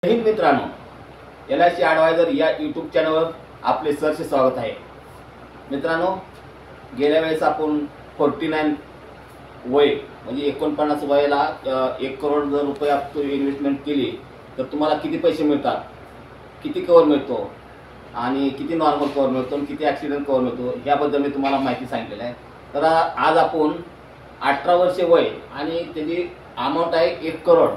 हिंद मित्रांनो, LIC adviser या YouTube चॅनलवर आपले सहर्ष स्वागत आहे। मित्रांनो, गेल्या वेळेस आपण 49 वय म्हणजे 49 वयाला 1 करोड जर रुपये आपण इन्व्हेस्टमेंट केली तर तुम्हाला किती पैसे मिळतात, किती कव्हर मिळतो आणि किती नॉर्मल कव्हर मिळतो आणि किती ॲक्सिडेंट कव्हर मिळतो याबद्दल मी तुम्हाला माहिती सांगितलेली आहे। तर आज आपण 18 वर्षे वय आणि त्याची अमाउंट आहे 1 करोड।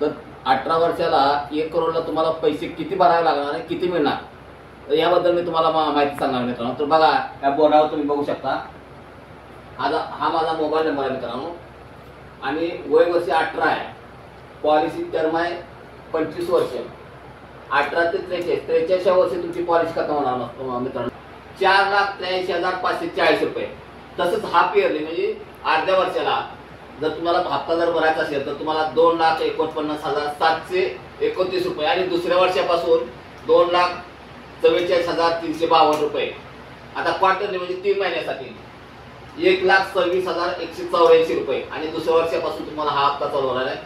तर 18 वर्षाला 1 करोडला तुम्हाला पैसे किती भरावे लागणार आणि किती मिळणार तर याबद्दल मी तुम्हाला माहिती सांगणार मित्रांनो। तर बघा, या बोर्डावर तुम्ही बघू शकता, हा माझा मोबाईल नंबर आहे मित्रांनो आणि वय वर्ष 18 आहे। पॉलिसी टर्म आहे 25 वर्ष। 18 ते 43 वर्षी तुमची पॉलिसी खतम होणार मित्रांनो। 4,83,540 रुपये। तसंच हाफ इयरली म्हणजे अर्ध्या वर्षाला जर तुम्हाला हप्ता जर भरायचा असेल तर तुम्हाला 2,49,729 रुपये आणि दुसऱ्या वर्षापासून 2,44,352 रुपये। आता क्वार्टरली म्हणजे 3 महिन्यासाठी 1,26,184 रुपये आणि दुसऱ्या वर्षापासून तुम्हाला हा हप्ता चालू होणार आहे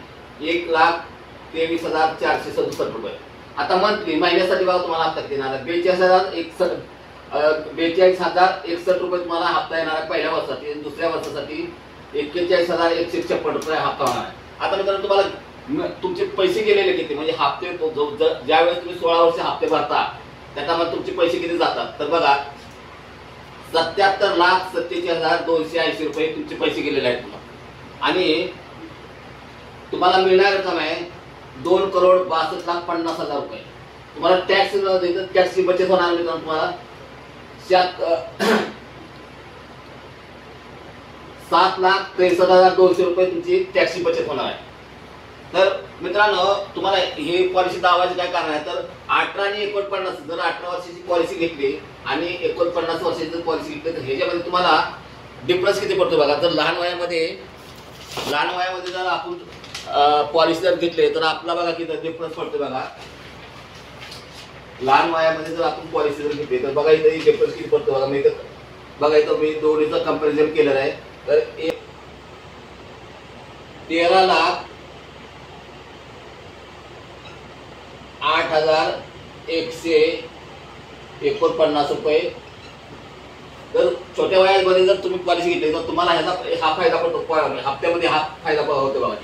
1,23,467 रुपये। आता मंथली महिन्यासाठी बघा तुम्हाला हप्ता देणार आहे 42,061 रुपये तुम्हाला हप्ता येणार आहे पहिल्या वर्षासाठी आणि दुसऱ्या वर्षासाठी 41,156 रुपये हप्ता होणार आहे। आता मित्रांनो, तुम्हाला तुमचे पैसे गेलेले किती म्हणजे हप्ते ज्यावेळेस तुम्ही 16 वर्ष हप्ते भरता त्याच्यामध्ये तुमचे पैसे किती जातात तर बघा 77,47,280 रुपये तुमचे पैसे गेलेले आहेत तुम्हाला आणि तुम्हाला मिळणार रक्कम आहे 2,62,50,000 रुपये। तुम्हाला टॅक्स टॅक्सची बचत होणार मित्रांनो, तुम्हाला 7,63,200 रुपये तुमची टॅक्सची बचत होणार आहे। तर मित्रांनो, तुम्हाला हे पॉलिसी दावायचं काय कारण आहे तर 18 आणि 49 जर 18 वर्षाची पॉलिसी घेतली आणि 49 वर्षाची जर पॉलिसी घेतली तर ह्याच्यामध्ये तुम्हाला डिफरन्स किती पडतो बघा। तर लहान वयामध्ये जर आपण पॉलिसी जर घेतली तर आपला बघा किती डिफरन्स पडतो बघा। लहान वयामध्ये जर आपण पॉलिसी जर घेतली तर बघा इथे डिफरन्स किती पडतो बघा। मी बघा इथं मी दोन्हीचं कंपॅरिझन केलेलं आहे। तर 13,08,149 रुपये। तर छोट्या वयामध्ये जर तुम्ही पॉलिसी घेतली तर तुम्हाला ह्याचा हा फायदा पडतो, हप्त्यामध्ये हा फायदा होतो बघा।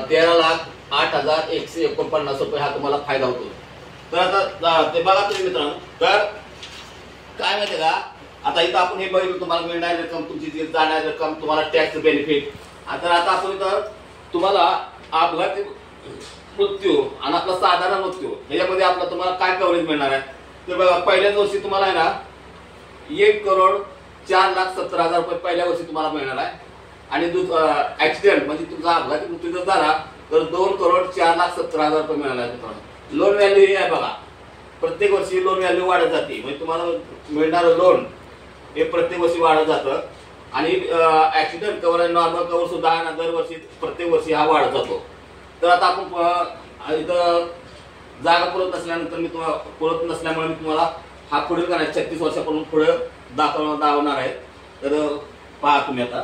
13,08,149 रुपये हा तुम्हाला फायदा होतो। तर आता ते बघा तुम्ही मित्रांनो, तर काय माहिती का, आता इथं आपण हे बघितलं तुम्हाला मिळणारी रक्कम, तुमची जी जाणारी रक्कम, तुम्हाला टॅक्स बेनिफिट। तर आता आपण इथं तुम्हाला अपघाती मृत्यू आणि आपला साधारण मृत्यू ह्याच्यामध्ये आपला तुम्हाला काय कव्हरेज मिळणार आहे तर बघा, पहिल्याच वर्षी तुम्हाला आहे ना 1,04,70,000 रुपये पहिल्या वर्षी तुम्हाला मिळणार आहे आणि ऍक्सिडेंट म्हणजे तुमचा अपघाती मृत्यू जर झाला तर 2,04,70,000 रुपये मिळणार आहे मित्रांनो। लोन व्हॅल्यू ही आहे बघा, प्रत्येक वर्षी लोन व्हॅल्यू वाढत जाते म्हणजे तुम्हाला मिळणारं लोन हे प्रत्येक वर्षी वाढत जातं आणि ऍक्सिडेंट कव्हर आणि नॉर्मल कव्हर सुद्धा दरवर्षी प्रत्येक वर्षी हा वाढत जातो। तर आता आपण इथं जागा पुरत नसल्यामुळे मी तुम्हाला हा पुढील करायचा 36 वर्षापासून पुढे दाखवणार आहे। तर पहा तुम्ही आता,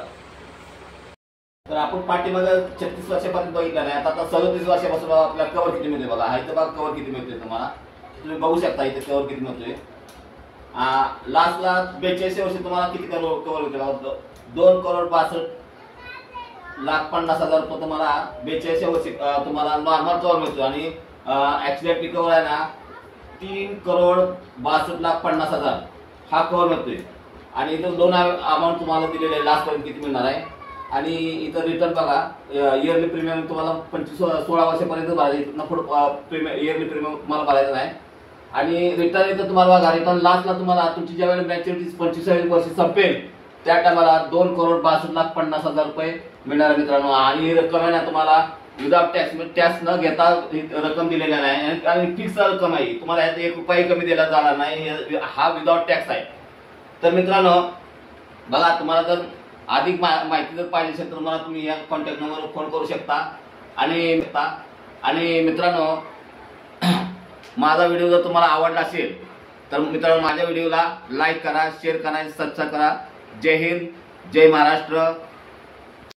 तर आपण पाठीमागे 36 वर्षापासून बघितलं नाही, आता 37 वर्षापासून आपल्याला कव्हर किती मिळते बघा। हा इथं बघा कव्हर किती मिळते तुम्हाला, तुम्ही बघू शकता इथे कव्हर किती मिळतोय। लास्टला 42 वर्षी तुम्हाला किती कव्हर होते बघा, 2,62,50,000 रुपये तुम्हाला 42 वर्षी तुम्हाला नॉर्मल कव्हर मिळतो आणि ऍक्सिडेंट कव्हर आहे ना 3,62,50,000 हा कव्हर मिळतोय आणि इथं दोन अमाऊंट तुम्हाला दिलेले आहे लास्ट पर्यंत किती मिळणार आहे आणि इथं रिटर्न बघा, इयरली प्रीमियम तुम्हाला 16 वर्षापर्यंत भरायचं, इथं पुढे इयरली प्रीमियम तुम्हाला भरायचं नाही आणि रिटर्न इथं तुम्हाला बघा, रिटर्न लास्टला तुम्हाला तुमची ज्यावेळेला मॅच्युरिटी 25 वर्ष संपेल त्या टायमाला 2,62,50,000 रुपये मिळणार मित्रांनो। आणि ही रक्कम आहे ना तुम्हाला विदाउट टॅक्स न घेता रक्कम दिलेली नाही आणि फिक्स रक्कम आहे, तुम्हाला यात 1 रुपया कमी दिला जाणार नाही, हा विदाउट टॅक्स आहे। तर मित्रांनो बघा, तुम्हाला जर अधिक माहिती जर पाहिजे असेल तर मला तुम्ही या कॉन्टॅक्ट नंबरवर फोन करू शकता आणि मित्रांनो माझा व्हिडिओ जर तुम्हाला आवडला असेल तर मित्रांनो माझ्या व्हिडिओला लाईक करा, शेअर करा, सबस्क्राईब करा। जय हिंद, जय महाराष्ट्र।